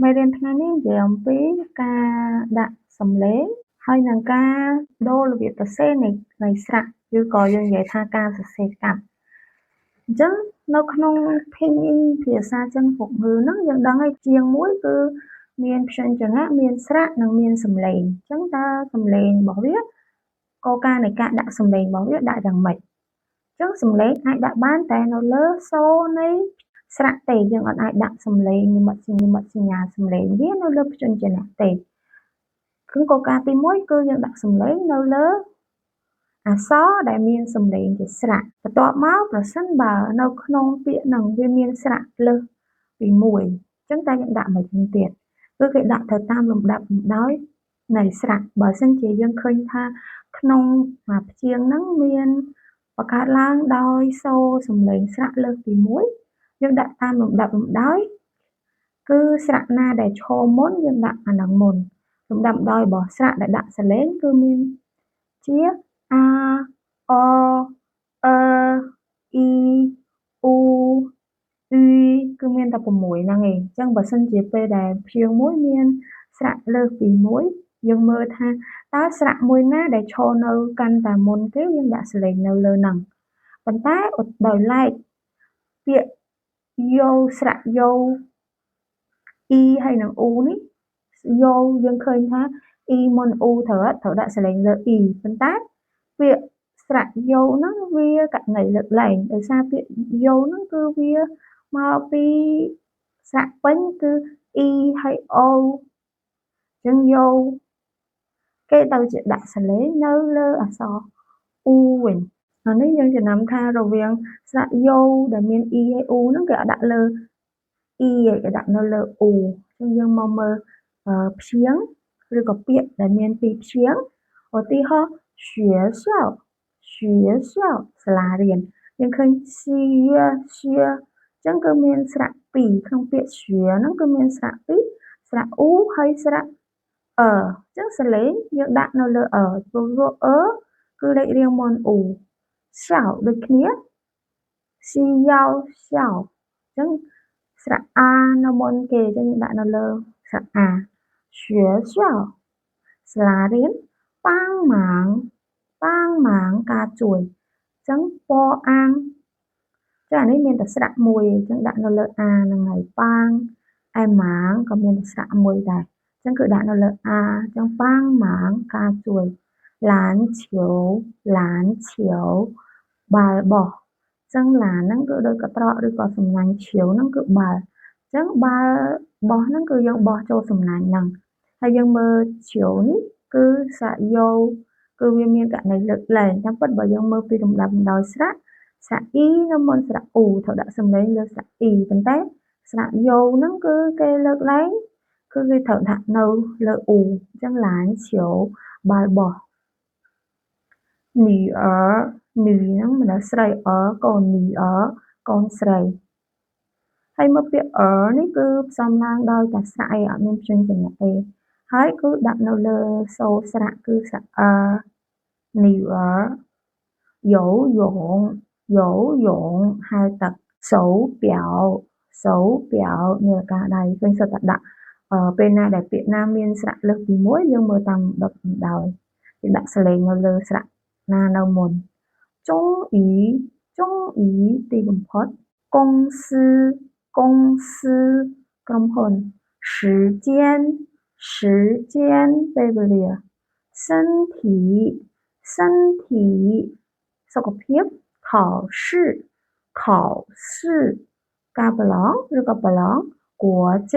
មេរៀនថ្ងៃនេះនិយាយអំពីការដាក់សំឡេងហើយនឹងការដូររបៀបសរសេរនៃស្រៈឬក៏យើងនិយាយថាការសរសេរកាត់អញ្ចឹងនៅក្នុងភាសាចិនពុកងឺហ្នឹងយើងដឹងហើយជាងមួយគឺមានព្យញ្ជនៈមានស្រៈនិងមានសំឡេងអញ្ចឹងតើសំឡេងរបស់វាគោលការណ៍នៃការដាក់សំឡេងរបស់វាដាក់យ៉ាងម៉េចអញ្ចឹងសំឡេងអាចដាក់បានតែនៅលើសូរនៃស្រៈទេយើងអត់អាចដាក់សំឡេងនិមិត្តសញ្ញាសំឡេងវានៅលើព្យញ្ជនៈទេគឺគោលការណ៍ទី1គឺយើងដាក់សំឡេងនៅលើអក្សរដែលមានសំឡេងជាស្រៈបន្ទាប់មកប្រសិនបើនៅក្នុងពាក្យហ្នឹងវាមានស្រៈលើសពី1អញ្ចឹងតើយើងដាក់មិនទៀតគឺគេដាក់ទៅតាមលំដាប់លំដោយនៃស្រៈបើសិនជាយើងឃើញថាក្នុងព្យាង្គហ្នឹងមានបង្កើតឡើងដោយសូរសំឡេងស្រៈលើសពី1យើងដាក់តាមលំដាប់លំដោយគឺស្រៈណាដែលឈរមុនយើងដាក់អាហ្នឹងមុនលំដាប់ដោយរបស់ស្រៈដែលដាក់សលេងគឺមានជាអាអអអ៊ីអ៊ូអ៊ីគឺមានតែ6ហ្នឹងឯងអញ្ចឹងបើសិនជាពេលដែលព្យាង្គមួយមានស្រៈលើសពី1យើងមើលថាតើស្រៈមួយណាដែលឈរនៅកាន់តែមុនគេយើងដាក់សលេងនៅលើហ្នឹងប៉ុន្តែដោយឡែកពាក្យយោស្រៈយោអ៊ីហើយនឹងអ៊ូនេះយោយើងឃើញថាអ៊ីមុនអ៊ូត្រូវដាក់សលេងលើអ៊ីប៉ុន្តែពាក្យស្រៈយោហ្នឹងវាកណីលើកលែងដោយសារពាក្យយោហ្នឹងគឺវាមកពីស្រៈពេញគឺអ៊ីហើយអូអញ្ចឹងយោគេទៅជាដាក់សលេងនៅលើអក្សរអ៊ូវិញអានេះយើងចំណាំថារវាងស្រៈយោដែលមានអ៊ីហើយអ៊ូហ្នឹងគេអត់ដាក់លើអ៊ីឯងគេដាក់នៅលើអ៊ូអញ្ចឹងយើងមកមើលព្យាង្គឬក៏ពាក្យដែលមានពីរព្យាង្គឧទាហរណ៍学校សាលារៀនយើងឃើញ学អញ្ចឹងគឺមានស្រៈ2ក្នុងពាក្យ学ហ្នឹងគឺមានស្រៈ2ស្រៈអ៊ូហើយស្រៈអញ្ចឹងសលេងយើងដាក់នៅលើព្រោះគឺលេខរៀងមុនអ៊ូ小ដូចគ្នាស៊ីយ៉ោ小អញ្ចឹងស្រៈអានៅមុនគេអញ្ចឹងយើងដាក់នៅលើស្រៈអា学校សាលារៀនប៉ាងម៉ាងការជួយអញ្ចឹងពអាងចានេះមានតែស្រៈមួយអញ្ចឹងដាក់នៅលើអាហ្នឹងហើយប៉ាងឯម៉ាងក៏មានតែស្រៈមួយដែរអញ្ចឹងគឺដាក់នៅលើអាអញ្ចឹងប៉ាងម៉ាងការជួយឡានឈៀវបាល់បោះអញ្ចឹងឡានហ្នឹងគឺដូចកត្រកឬក៏សំណាញ់ឈៀវហ្នឹងគឺបាល់អញ្ចឹងបាល់បោះហ្នឹងគឺយើងបោះចូលសំណាញ់ហ្នឹងហើយយើងមើលឈៀវនេះគឺស្រៈយោគឺវាមានករណីលើកលែងតាមពិតបើយើងមើលពីលំដាប់លំដោយស្រៈអ៊ីនៅមុនស្រៈអ៊ូត្រូវដាក់សំឡេងលើស្រៈអ៊ីប៉ុន្តែស្រៈយោហ្នឹងគឺគេលើកលែងគឺគេត្រូវដាក់នៅលើអ៊ូអញ្ចឹងឡានឈៀវបាល់បោះ女儿女ហ្នឹងមនុស្សស្រីកូន女儿កូនស្រីហើយមកពាក្យនេះគឺផ្សំឡើងដោយតែស្រៈឯងអត់មានព្យញ្ជនៈទេហើយគឺដាក់នៅលើសូរស្រៈគឺស្រៈ女儿游泳ហៅទឹក手表នាឡិកាដៃឃើញសុទ្ធតែដាក់ពេលណាដែលពាក្យណាមានស្រៈលើសពី1យើងមើលតាមដុតដោយគេដាក់សលេងនៅលើស្រៈណានៅមុនចុងអ៊ីទីបំផុត公司ក្រុមហ៊ុន时间ពេលវេលា身体សុខភាព考试ការប្រឡងឬក៏ប្រឡង国家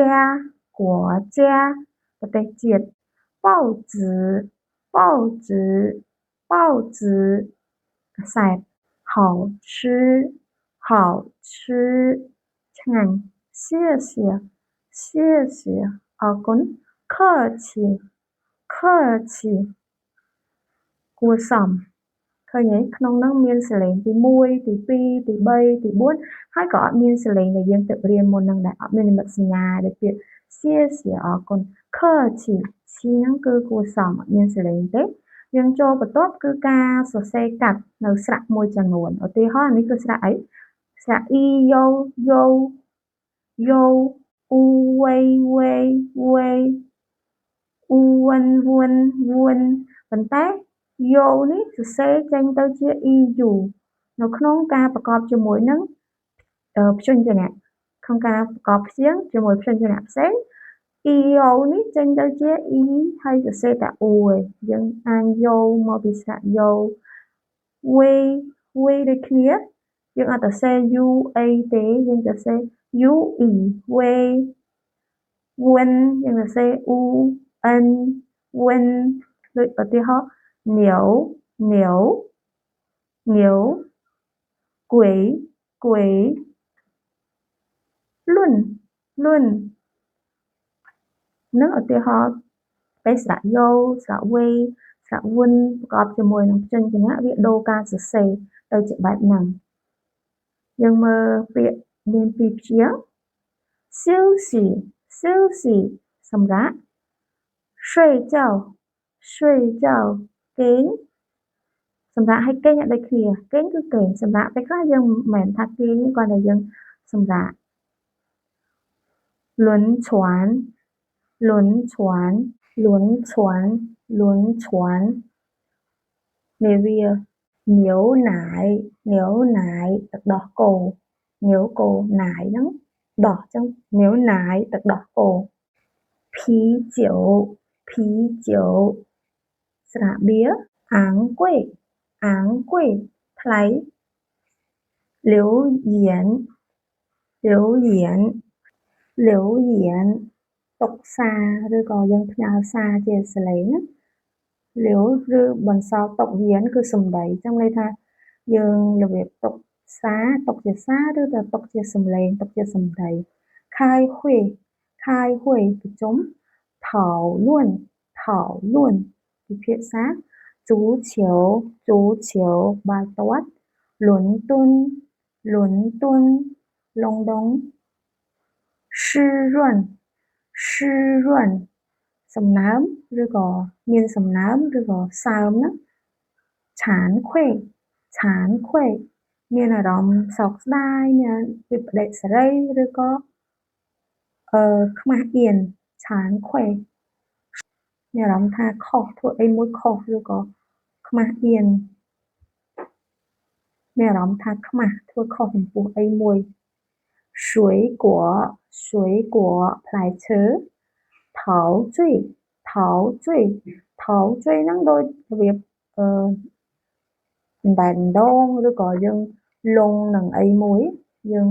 ប្រទេសជាតិ报纸កាសែត好吃ឆ្ងាញ់谢អរគុណ客气គួរសមឃើញទេក្នុងហ្នឹងមានសលេងទី1ទី2ទី3ទី4ហើយក៏អត់មានសលេងដែលយើងទៅរៀនមុនហ្នឹងដែរអត់មាននិមិត្តសញ្ញាដែលពាក្យ谢អរគុណ客气ហ្នឹងគឺគួរសមអត់មានសលេងទេយើងចូលបន្ទាប់គឺការសរសេរកាត់នៅស្រៈមួយចំនួនឧទាហរណ៍នេះគឺស្រៈអីស្រៈអ៊ីយ៉ូ u quay vuôngប៉ុន្តែយោនេះសរសេរចេញទៅជា eu នៅក្នុងការប្រកបជាមួយនឹងព្យញ្ជនៈក្នុងការប្រកបព្យញ្ជនជាមួយព្យញ្ជនៈផ្សេង eo នេះចេញទៅជា e ហើយសរសេរតែ u ឯងយើងអានយោមកពីស្រៈយោ way ដូចគ្នាយើងអត់សរសេរ u អីទេយើងសរសេរ u e way យើងសរសេរ u n ដូចឧទាហរណ៍ញ៉ៅគួយលុននឹងឧទាហរណ៍ពេលស្រៈយោស្រៈវេស្រៈវិនប្រកបជាមួយនឹងព្យញ្ជនៈវាដូរការសរសេរទៅជាបែបហ្នឹងយើងមើលពាក្យមានពីរព្យាង្គ休息សម្រាប់睡觉គេងសម្រាប់ឲ្យគេងអត់ដូចគ្នាគេងគឺគេងសម្រាប់ពេលខ្លះយើងមិនមែនថាគេងទេគ្រាន់តែយើងសម្រាប់លន់ឈွန်នេះវាញៀវណាយទឹកដោះគោញៀវគោណាយហ្នឹងដោះអញ្ចឹងញៀវណាយទឹកដោះគោភីជោស្រាបៀរអាំងគុយថ្លៃលៀវយៀនតុកសារឬក៏យើងផ្ញើសារជាសលេងណាលាវឬបន្សល់តុកយៀនគឺសំដីអញ្ចឹងន័យថាយើងរបៀបតុកសារតុកជាសារឬក៏តុកជាសំឡេងតុកជាសំដីខាយហួយប្រជុំថោលួនពិភាក្សាជូឈៀវបាល់ទាត់លន់ទុនឡុងដុង湿润សំណើមឬក៏មានសំណើមឬក៏សើមណាឆានខ្វេមានអារម្មណ៍សោកស្ដាយមានវិប្បដិសារីឬក៏ខ្មាស់អៀនឆានខ្វេមានអារម្មណ៍ថាខុសធ្វើអីមួយខុសឬក៏ខ្មាស់អៀនមានអារម្មណ៍ថាខ្មាស់ធ្វើខុសចំពោះអីមួយ水果ផ្លែឈើថោជុយហ្នឹងដូចរបៀបបែនដងឬក៏យើងលងនឹងអីមួយយើង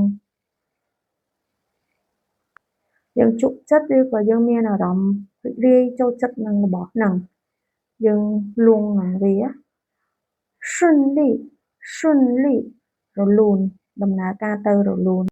ជក់ចិត្តឬក៏យើងមានអារម្មណ៍រីករាយចូលចិត្តនឹងរបស់ហ្នឹងយើងលងនឹងវា顺利រលូនដំណើរការទៅរលូន